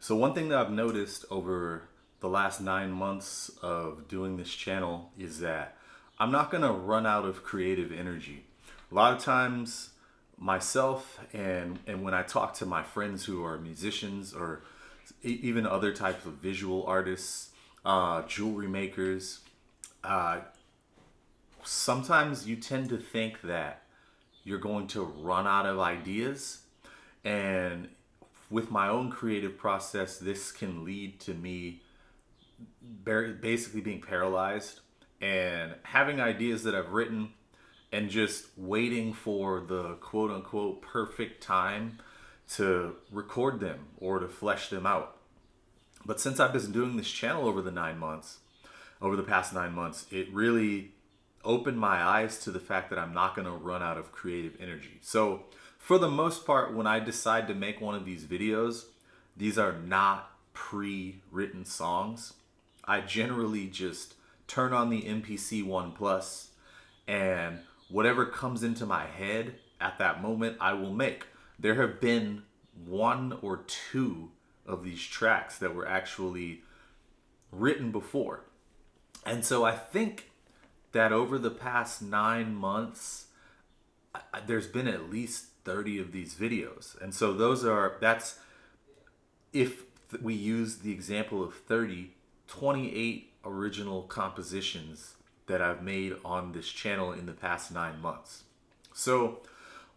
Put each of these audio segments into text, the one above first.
So one thing that I've noticed over the last 9 months of doing this channel is that I'm not gonna run out of creative energy. A lot of times myself and when I talk to my friends who are musicians or even other types of visual artists, jewelry makers, uh, sometimes you tend to think that you're going to run out of ideas. And with my own creative process, this can lead to me basically being paralyzed and having ideas that I've written and just waiting for the quote unquote perfect time to record them or to flesh them out. But since I've been doing this channel over the past 9 months, it really opened my eyes to the fact that I'm not going to run out of creative energy. So for the most part, when I decide to make one of these videos, these are not pre-written songs. I generally just turn on the MPC One Plus and whatever comes into my head at that moment, I will make. There have been one or two of these tracks that were actually written before. And so I think that over the past 9 months, there's been at least 30 of these videos. And so that's, if we use the example of 30, 28 original compositions that I've made on this channel in the past 9 months. So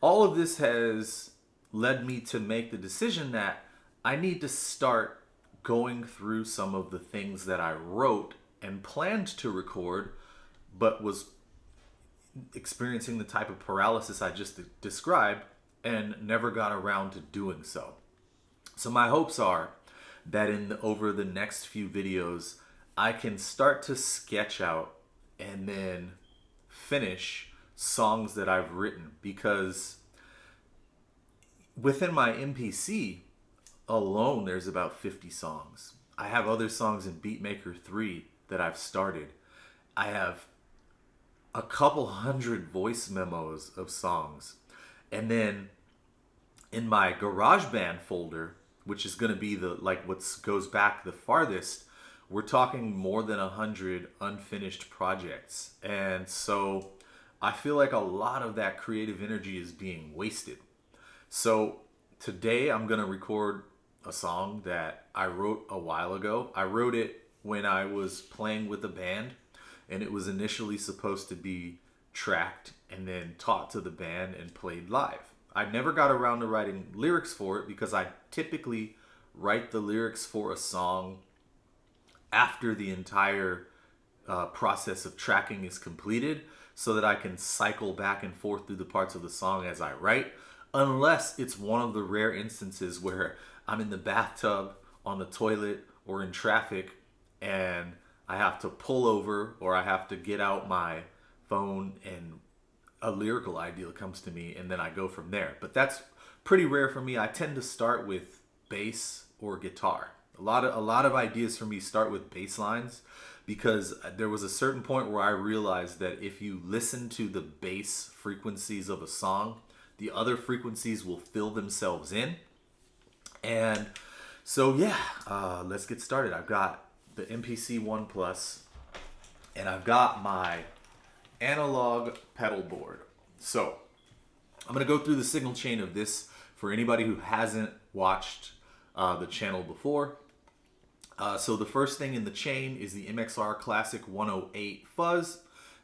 all of this has led me to make the decision that I need to start going through some of the things that I wrote and planned to record, but was experiencing the type of paralysis I just described and never got around to doing so. So my hopes are that over the next few videos, I can start to sketch out and then finish songs that I've written, because within my MPC alone, there's about 50 songs. I have other songs in Beatmaker 3 that I've started. I have a couple hundred voice memos of songs. And then in my GarageBand folder, which is going to be what goes back the farthest, we're talking more than 100 unfinished projects. And so I feel like a lot of that creative energy is being wasted. So today I'm going to record a song that I wrote a while ago. I wrote it when I was playing with a band, and it was initially supposed to be tracked and then taught to the band and played live. I never got around to writing lyrics for it because I typically write the lyrics for a song after the entire process of tracking is completed, so that I can cycle back and forth through the parts of the song as I write, unless it's one of the rare instances where I'm in the bathtub, on the toilet, or in traffic, and I have to pull over or I have to get out my phone and a lyrical idea comes to me, and then I go from there. But that's pretty rare for me. I tend to start with bass or guitar. A lot of ideas for me start with bass lines, because there was a certain point where I realized that if you listen to the bass frequencies of a song, the other frequencies will fill themselves in. And so yeah, let's get started. I've got the MPC One Plus and I've got my analog pedal board. So I'm going to go through the signal chain of this for anybody who hasn't watched the channel before. So the first thing in the chain is the MXR Classic 108 Fuzz.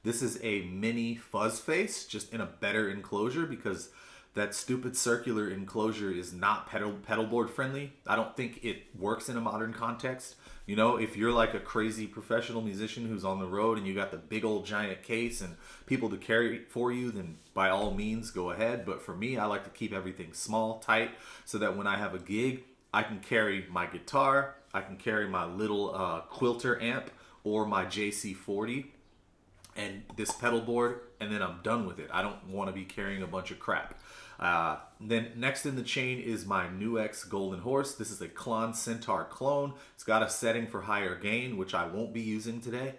This is a mini fuzz face, just in a better enclosure, because that stupid circular enclosure is not pedal board friendly. I don't think it works in a modern context. You know, if you're like a crazy professional musician who's on the road and you got the big old giant case and people to carry it for you, then by all means go ahead. But for me, I like to keep everything small, tight, so that when I have a gig, I can carry my guitar, I can carry my little Quilter amp or my JC40 and this pedal board, and then I'm done with it. I don't want to be carrying a bunch of crap. Then next in the chain is my NuX Golden Horse. This is a Klon Centaur clone. It's got a setting for higher gain, which I won't be using today.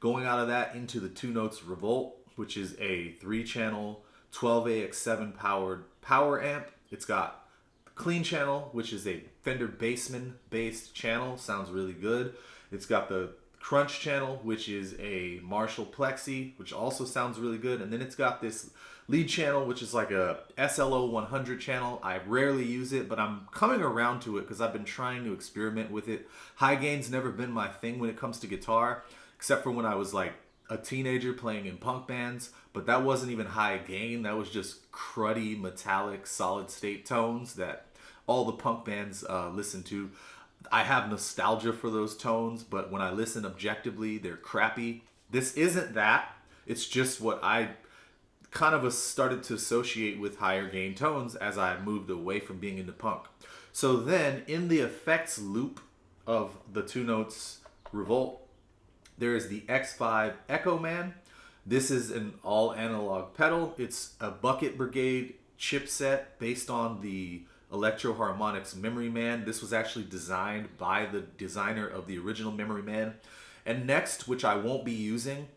Going out of that into the Two Notes Revolt, which is a 3-channel 12AX7 powered power amp. It's got clean channel, which is a Fender Bassman based channel, sounds really good. It's got the crunch channel, which is a Marshall Plexi, which also sounds really good. And then it's got this lead channel, which is like a SLO 100 channel. I rarely use it, but I'm coming around to it because I've been trying to experiment with it. High gain's never been my thing when it comes to guitar, except for when I was like a teenager playing in punk bands, but that wasn't even high gain. That was just cruddy, metallic, solid state tones that all the punk bands listen to. I have nostalgia for those tones, but when I listen objectively, they're crappy. This isn't that. It's just what I kind of started to associate with higher gain tones as I moved away from being into punk. So then in the effects loop of the Two Notes Revolt, there is the X5 Echo Man. This is an all analog pedal. It's a Bucket Brigade chipset based on the Electro Harmonix Memory Man. This was actually designed by the designer of the original Memory Man. And next, which I won't be using,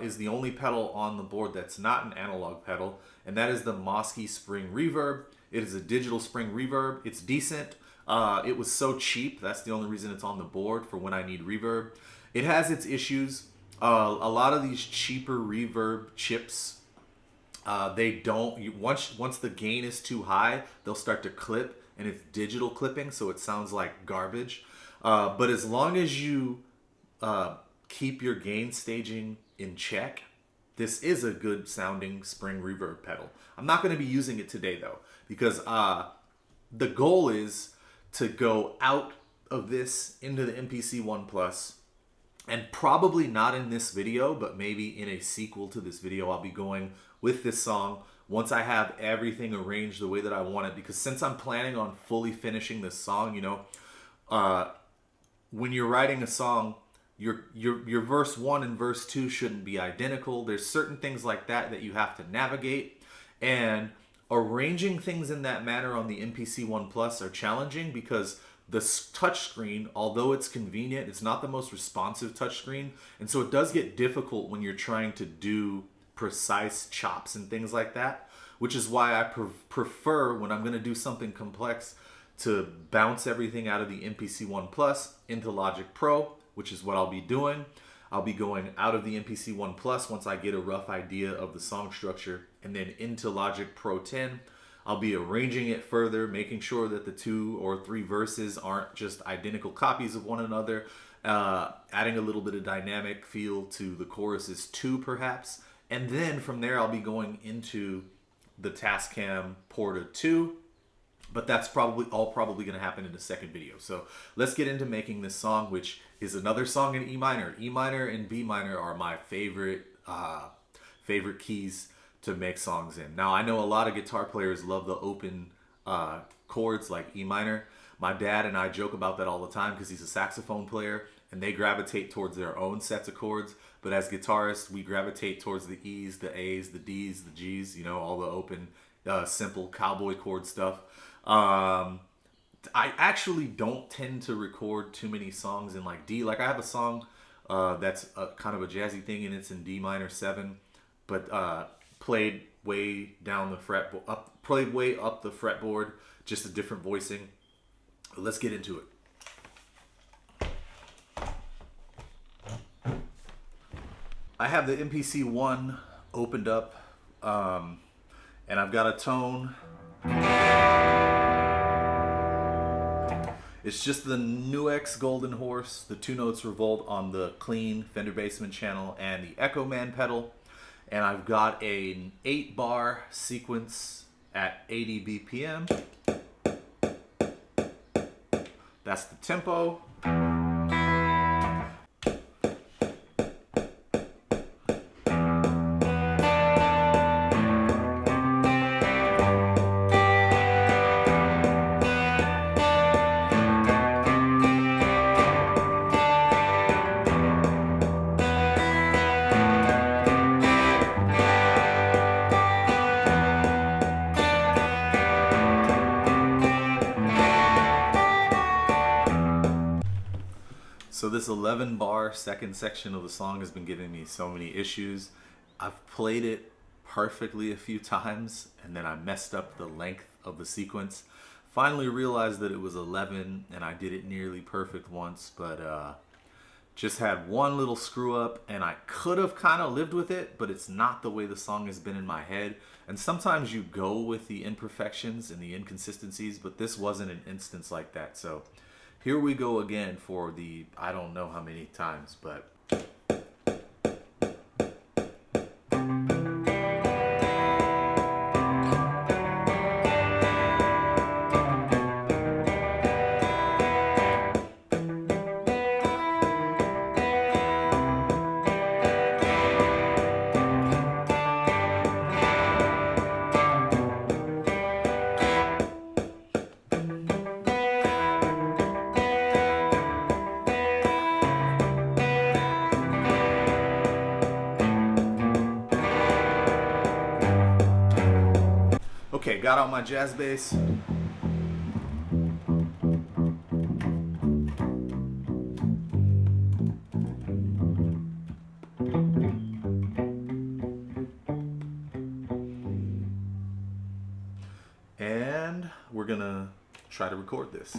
is the only pedal on the board that's not an analog pedal, and that is the Mosky Spring Reverb. It is a digital spring reverb. It's decent. It was so cheap. That's the only reason it's on the board, for when I need reverb. It has its issues. A lot of these cheaper reverb chips, they don't, once the gain is too high, they'll start to clip, and it's digital clipping, so it sounds like garbage. But as long as you keep your gain staging in check, this is a good sounding spring reverb pedal. I'm not going to be using it today though, because the goal is to go out of this into the MPC One Plus. And probably not in this video, but maybe in a sequel to this video, I'll be going with this song once I have everything arranged the way that I want it. Because since I'm planning on fully finishing this song, you know, when you're writing a song, your verse 1 and verse 2 shouldn't be identical. There's certain things like that that you have to navigate. And arranging things in that manner on the MPC One Plus are challenging, because the touchscreen, although it's convenient, it's not the most responsive touchscreen. And so it does get difficult when you're trying to do precise chops and things like that, which is why I prefer, when I'm going to do something complex, to bounce everything out of the MPC One Plus into Logic Pro, which is what I'll be doing. I'll be going out of the MPC One Plus once I get a rough idea of the song structure, and then into Logic Pro 10. I'll be arranging it further, making sure that the 2 or 3 verses aren't just identical copies of one another, adding a little bit of dynamic feel to the choruses too, perhaps. And then from there, I'll be going into the Tascam Porta 2, but that's probably going to happen in the second video. So let's get into making this song, which is another song in E minor. E minor and B minor are my favorite keys to make songs in. Now, I know a lot of guitar players love the open chords like E minor. My dad and I joke about that all the time because he's a saxophone player, and they gravitate towards their own sets of chords. But as guitarists, we gravitate towards the E's, the A's, the D's, the G's, you know, all the open, simple cowboy chord stuff. I actually don't tend to record too many songs in like D. Like, I have a song that's kind of a jazzy thing, and it's in D minor 7, but played way down the played way up the fretboard, just a different voicing. Let's get into it. I have the MPC One opened up, and I've got a tone. It's just the Nuex Golden Horse, the Two Notes Revolt on the clean Fender Bassman channel, and the Echo Man pedal. And I've got an 8-bar sequence at 80 BPM. That's the tempo. So this 11-bar second section of the song has been giving me so many issues. I've played it perfectly a few times, and then I messed up the length of the sequence. Finally realized that it was 11 and I did it nearly perfect once, but just had one little screw up and I could have kind of lived with it, but it's not the way the song has been in my head. And sometimes you go with the imperfections and the inconsistencies, but this wasn't an instance like that. So here we go again for the, I don't know how many times, but okay, got out my jazz bass. And we're gonna try to record this.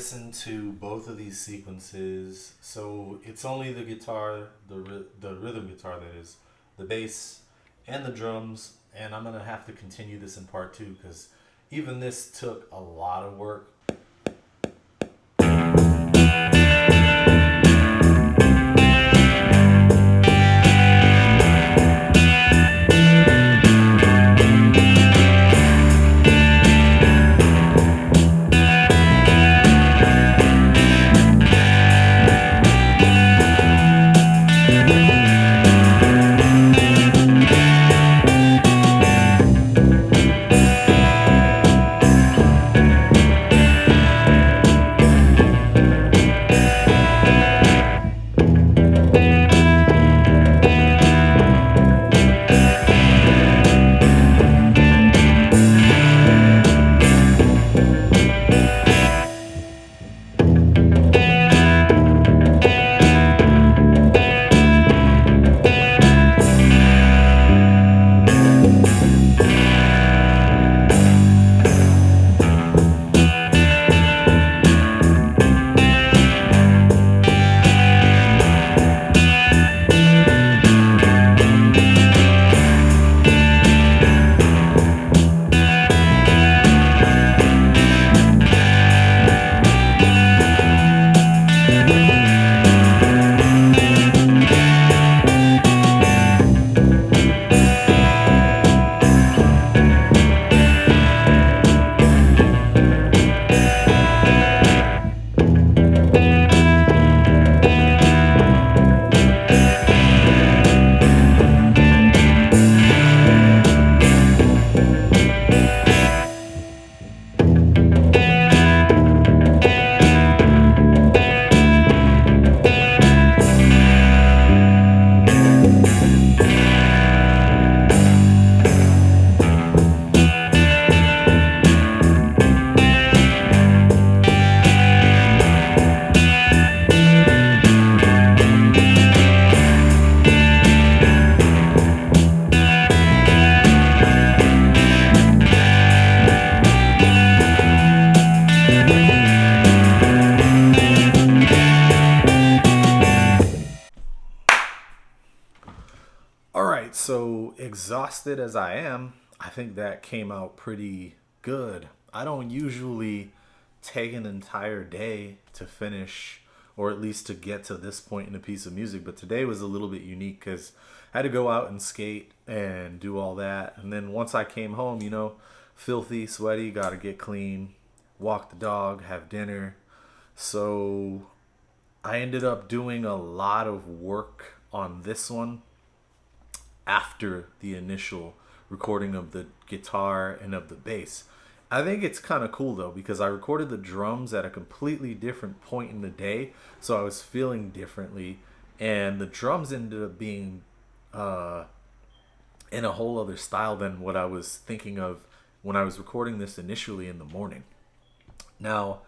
listen to both of these sequences. So it's only the guitar, the rhythm guitar that is, the bass, and the drums. And I'm gonna have to continue this in part 2 because even this took a lot of work. So exhausted as I am, I think that came out pretty good. I don't usually take an entire day to finish, or at least to get to this point in a piece of music, but today was a little bit unique because I had to go out and skate and do all that. And then once I came home, filthy, sweaty, gotta get clean, walk the dog, have dinner. So I ended up doing a lot of work on this one after the initial recording of the guitar and of the bass. I think it's kind of cool though because I recorded the drums at a completely different point in the day, so I was feeling differently, and the drums ended up being in a whole other style than what I was thinking of when I was recording this initially in the morning. Now,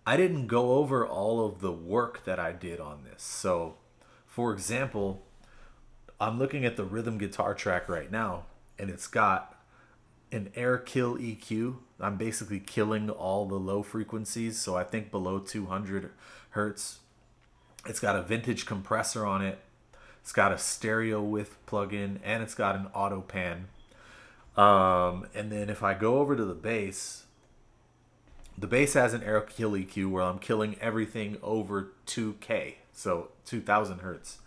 I didn't go over all of the work that I did on this. So, for example, I'm looking at the rhythm guitar track right now, and it's got an air kill EQ. I'm basically killing all the low frequencies, so I think below 200 hertz. It's got a vintage compressor on it. It's got a stereo width plug-in, and it's got an auto pan. And then if I go over to the bass has an air kill EQ where I'm killing everything over 2K, so 2000 hertz.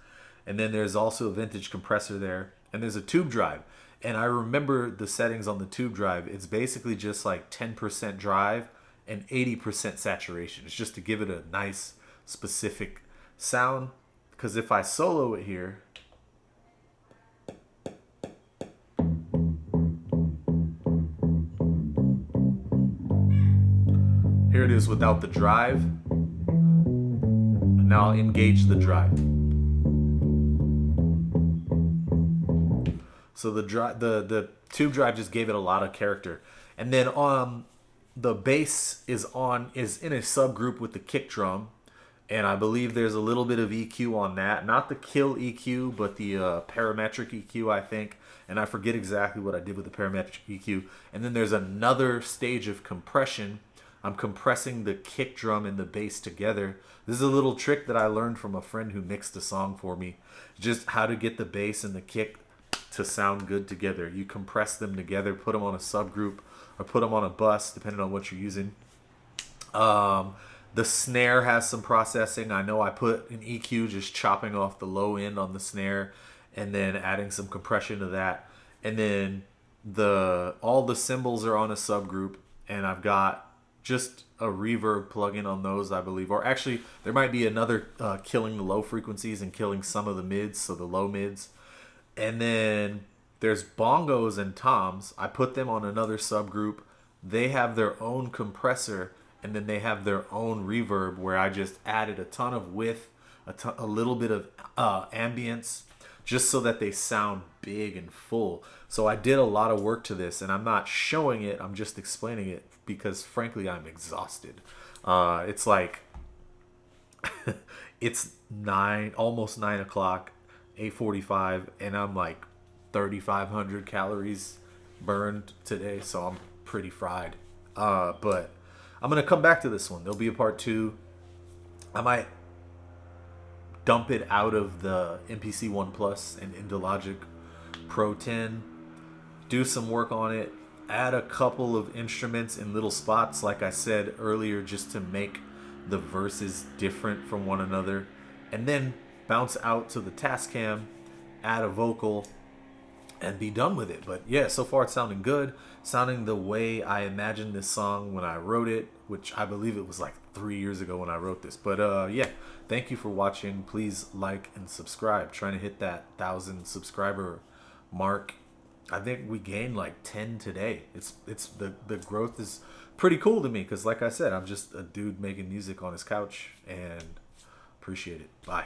And then there's also a vintage compressor there. And there's a tube drive. And I remember the settings on the tube drive. It's basically just like 10% drive and 80% saturation. It's just to give it a nice, specific sound. Because if I solo it here, here it is without the drive. Now I'll engage the drive. So the tube drive just gave it a lot of character. And then the bass is in a subgroup with the kick drum, and I believe there's a little bit of EQ on that. Not the kill EQ, but the parametric EQ, I think. And I forget exactly what I did with the parametric EQ. And then there's another stage of compression. I'm compressing the kick drum and the bass together. This is a little trick that I learned from a friend who mixed a song for me. Just how to get the bass and the kick to sound good together. You compress them together, put them on a subgroup, or put them on a bus, depending on what you're using. The snare has some processing. I know I put an EQ just chopping off the low end on the snare and then adding some compression to that. And then all the cymbals are on a subgroup, and I've got just a reverb plugin on those, I believe. Or actually, there might be another killing the low frequencies and killing some of the mids, so the low mids. And then there's bongos and toms. I put them on another subgroup. They have their own compressor, and then they have their own reverb where I just added a ton of width, a little bit of ambience, just so that they sound big and full. So I did a lot of work to this, and I'm not showing it, I'm just explaining it because frankly I'm exhausted. It's like it's almost 9 o'clock, 8:45, and I'm like 3,500 calories burned today, so I'm pretty fried. But I'm gonna come back to this one. There'll be a part 2. I might dump it out of the MPC One Plus and into Logic Pro 10, do some work on it, add a couple of instruments in little spots, like I said earlier, just to make the verses different from one another, and then bounce out to the Tascam, add a vocal, and be done with it. But yeah, so far it's sounding good, sounding the way I imagined this song when I wrote it, which I believe it was like 3 years ago when I wrote this. But yeah, thank you for watching. Please like and subscribe. Trying to hit that 1,000 subscriber mark. I think we gained like 10 today. It's the growth is pretty cool to me because, like I said, I'm just a dude making music on his couch, and appreciate it. Bye.